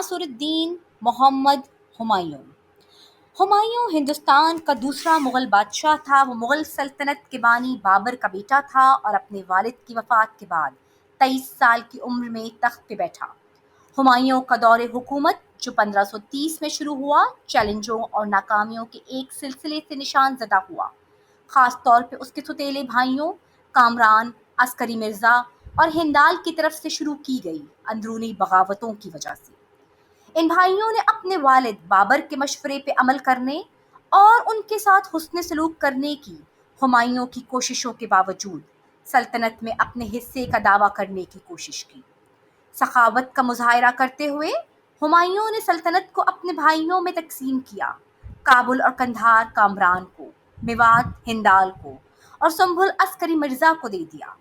ناصر الدین محمد ہمایوں ہمایوں ہندوستان کا دوسرا مغل بادشاہ تھا۔ وہ مغل سلطنت کے بانی بابر کا بیٹا تھا اور اپنے والد کی وفات کے بعد 23 سال کی عمر میں تخت پہ بیٹھا۔ ہمایوں کا دور حکومت جو 1530 میں شروع ہوا، چیلنجوں اور ناکامیوں کے ایک سلسلے سے نشان زدہ ہوا، خاص طور پہ اس کے سوتیلے بھائیوں کامران، عسکری مرزا اور ہندال کی طرف سے شروع کی گئی اندرونی بغاوتوں کی وجہ سے۔ ان بھائیوں نے اپنے والد بابر کے مشورے پہ عمل کرنے اور ان کے ساتھ حسن سلوک کرنے کی ہمایوں کی کوششوں کے باوجود سلطنت میں اپنے حصے کا دعویٰ کرنے کی کوشش کی۔ سخاوت کا مظاہرہ کرتے ہوئے ہمایوں نے سلطنت کو اپنے بھائیوں میں تقسیم کیا۔ کابل اور قندھار کامران کو، میوات ہندال کو اور سنبھل عسکری مرزا کو دے دیا۔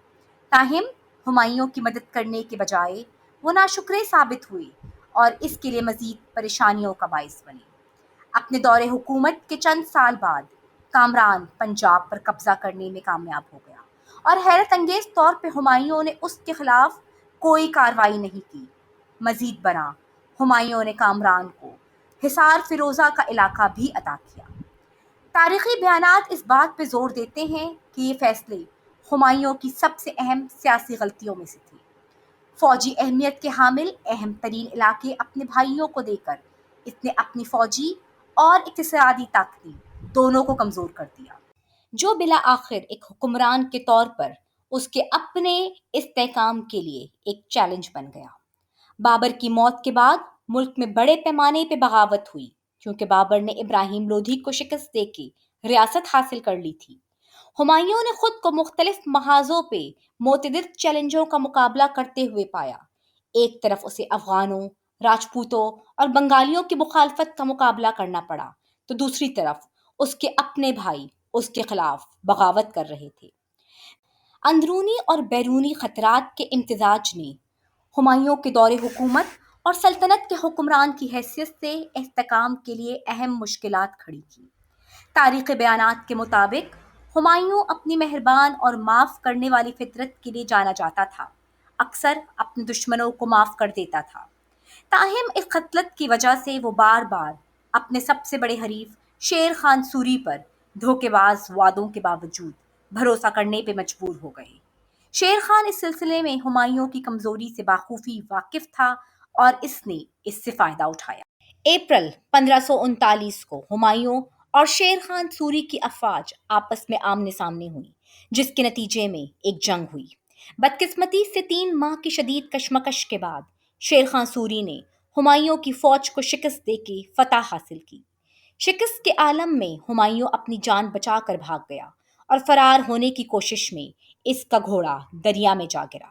تاہم ہمایوں کی مدد کرنے کے بجائے وہ ناشکرے ثابت ہوئے اور اس کے لیے مزید پریشانیوں کا باعث بنے۔ اپنے دور حکومت کے چند سال بعد کامران پنجاب پر قبضہ کرنے میں کامیاب ہو گیا اور حیرت انگیز طور پہ ہمایوں نے اس کے خلاف کوئی کارروائی نہیں کی۔ مزید برآں ہمایوں نے کامران کو حصار فیروزہ کا علاقہ بھی عطا کیا۔ تاریخی بیانات اس بات پہ زور دیتے ہیں کہ یہ فیصلے ہمایوں کی سب سے اہم سیاسی غلطیوں میں سے تھے۔ فوجی اہمیت کے حامل اہم ترین علاقے اپنے بھائیوں کو دے کر اس نے اپنی فوجی اور اقتصادی طاقتیں دونوں کو کمزور کر دیا، جو بالآخر ایک حکمران کے طور پر اس کے اپنے استحکام کے لیے ایک چیلنج بن گیا۔ بابر کی موت کے بعد ملک میں بڑے پیمانے پہ بغاوت ہوئی کیونکہ بابر نے ابراہیم لودھی کو شکست دے کے ریاست حاصل کر لی تھی۔ ہمایوں نے خود کو مختلف محاذوں پہ متعدد چیلنجوں کا مقابلہ کرتے ہوئے پایا۔ ایک طرف اسے افغانوں، راجپوتوں اور بنگالیوں کی مخالفت کا مقابلہ کرنا پڑا تو دوسری طرف اس کے اپنے بھائی اس کے خلاف بغاوت کر رہے تھے۔ اندرونی اور بیرونی خطرات کے امتزاج نے ہمایوں کے دور حکومت اور سلطنت کے حکمران کی حیثیت سے استحکام کے لیے اہم مشکلات کھڑی کی۔ تاریخی بیانات کے مطابق ہمایوں اپنی مہربان اور معاف کرنے والی فطرت کے لیے جانا جاتا تھا، اکثر اپنے دشمنوں کو معاف کر دیتا تھا۔ تاہم اس خصلت کی وجہ سے وہ بار بار اپنے سب سے بڑے حریف شیر خان سوری پر دھوکے باز وعدوں کے باوجود بھروسہ کرنے پہ مجبور ہو گئے۔ شیر خان اس سلسلے میں ہمایوں کی کمزوری سے بخوبی واقف تھا اور اس نے اس سے فائدہ اٹھایا۔ اپریل 1539 کو ہمایوں اور شیر خان سوری کی افواج آپس میں آمنے سامنے ہوئی، جس کے نتیجے میں ایک جنگ ہوئی۔ بدقسمتی سے 3 ماہ کی شدید کشمکش کے بعد شیر خان سوری نے ہمایوں کی فوج کو شکست دے کے فتح حاصل کی۔ شکست کے عالم میں ہمایوں اپنی جان بچا کر بھاگ گیا اور فرار ہونے کی کوشش میں اس کا گھوڑا دریا میں جا گرا۔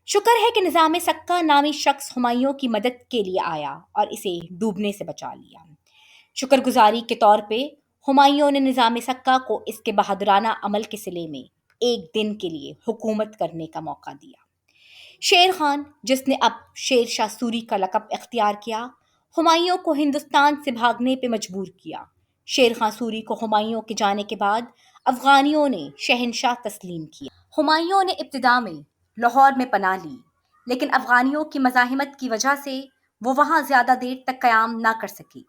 شکر ہے کہ نظام سکہ نامی شخص ہمایوں کی مدد کے لیے آیا اور اسے ڈوبنے سے بچا لیا۔ شکر گزاری کے طور پہ ہمایوں نے نظام سکہ کو اس کے بہادرانہ عمل کے صلے میں ایک دن کے لیے حکومت کرنے کا موقع دیا۔ شیر خان، جس نے اب شیر شاہ سوری کا لقب اختیار کیا، ہمایوں کو ہندوستان سے بھاگنے پہ مجبور کیا۔ شیر خان سوری کو ہمایوں کے جانے کے بعد افغانیوں نے شہنشاہ تسلیم کیا۔ ہمایوں نے ابتدا میں لاہور میں پناہ لی، لیکن افغانیوں کی مزاحمت کی وجہ سے وہ وہاں زیادہ دیر تک قیام نہ کر سکی۔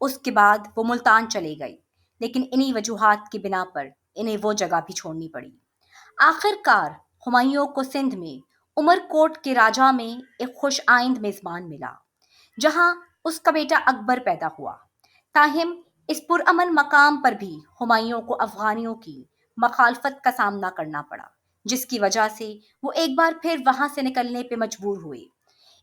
اس کے بعد وہ ملتان چلے گئے، لیکن انہی وجوہات کی بنا پر انہیں وہ جگہ بھی چھوڑنی پڑی۔ آخر کار ہمایوں کو سندھ میں عمر کوٹ کے راجہ میں ایک خوش آئند میزبان ملا، جہاں اس کا بیٹا اکبر پیدا ہوا۔ تاہم اس پرامن مقام پر بھی ہمایوں کو افغانیوں کی مخالفت کا سامنا کرنا پڑا، جس کی وجہ سے وہ ایک بار پھر وہاں سے نکلنے پہ مجبور ہوئے۔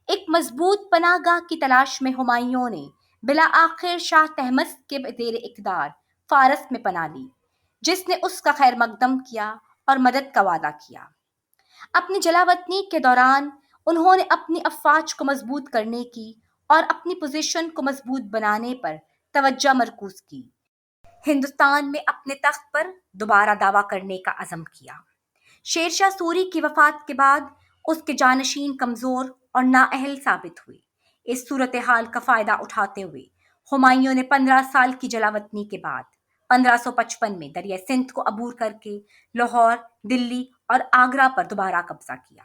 ایک مضبوط پناہ گاہ کی تلاش میں ہمایوں نے بالآخر شاہ تحمس کے زیر اقتدار فارس میں پناہ لی، جس نے اس کا خیر مقدم کیا اور مدد کا وعدہ کیا۔ اپنی جلاوطنی کے دوران انہوں نے اپنی افواج کو مضبوط کرنے کی اور اپنی پوزیشن کو مضبوط بنانے پر توجہ مرکوز کی۔ ہندوستان میں اپنے تخت پر دوبارہ دعویٰ کرنے کا عزم کیا۔ شیر شاہ سوری کی وفات کے بعد اس کے جانشین کمزور اور نااہل ثابت ہوئے۔ اس صورتحال کا فائدہ اٹھاتے ہوئے ہمایوں نے 15 سال کی جلاوطنی کے بعد 1555 میں دریائے سندھ کو عبور کر کے لاہور، دلی اور آگرہ پر دوبارہ قبضہ کیا۔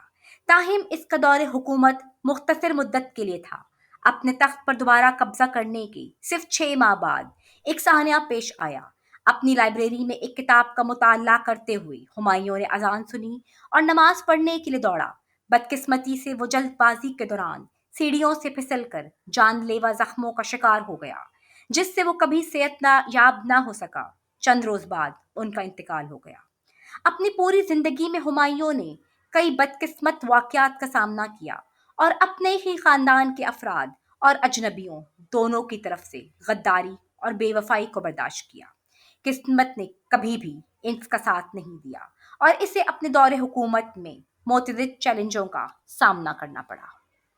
تاہم اس کا دور حکومت مختصر مدت کے لیے تھا۔ اپنے تخت پر دوبارہ قبضہ کرنے کے صرف 6 ماہ بعد ایک سہانیہ پیش آیا۔ اپنی لائبریری میں ایک کتاب کا مطالعہ کرتے ہوئے ہمایوں نے اذان سنی اور نماز پڑھنے کے لیے دوڑا۔ بدقسمتی سے وہ جلد بازی کے دوران سیڑھیوں سے پھسل کر جان لیوا زخموں کا شکار ہو گیا، جس سے وہ کبھی صحت یاب نہ ہو سکا۔ چند روز بعد ان کا انتقال ہو گیا۔ اپنی پوری زندگی میں ہمایوں نے کئی بدقسمت واقعات کا سامنا کیا اور اپنے ہی خاندان کے افراد اور اجنبیوں دونوں کی طرف سے غداری اور بے وفائی کو برداشت کیا۔ قسمت نے کبھی بھی ان کا ساتھ نہیں دیا اور اسے اپنے دور حکومت میں متعدد چیلنجوں کا سامنا کرنا پڑا۔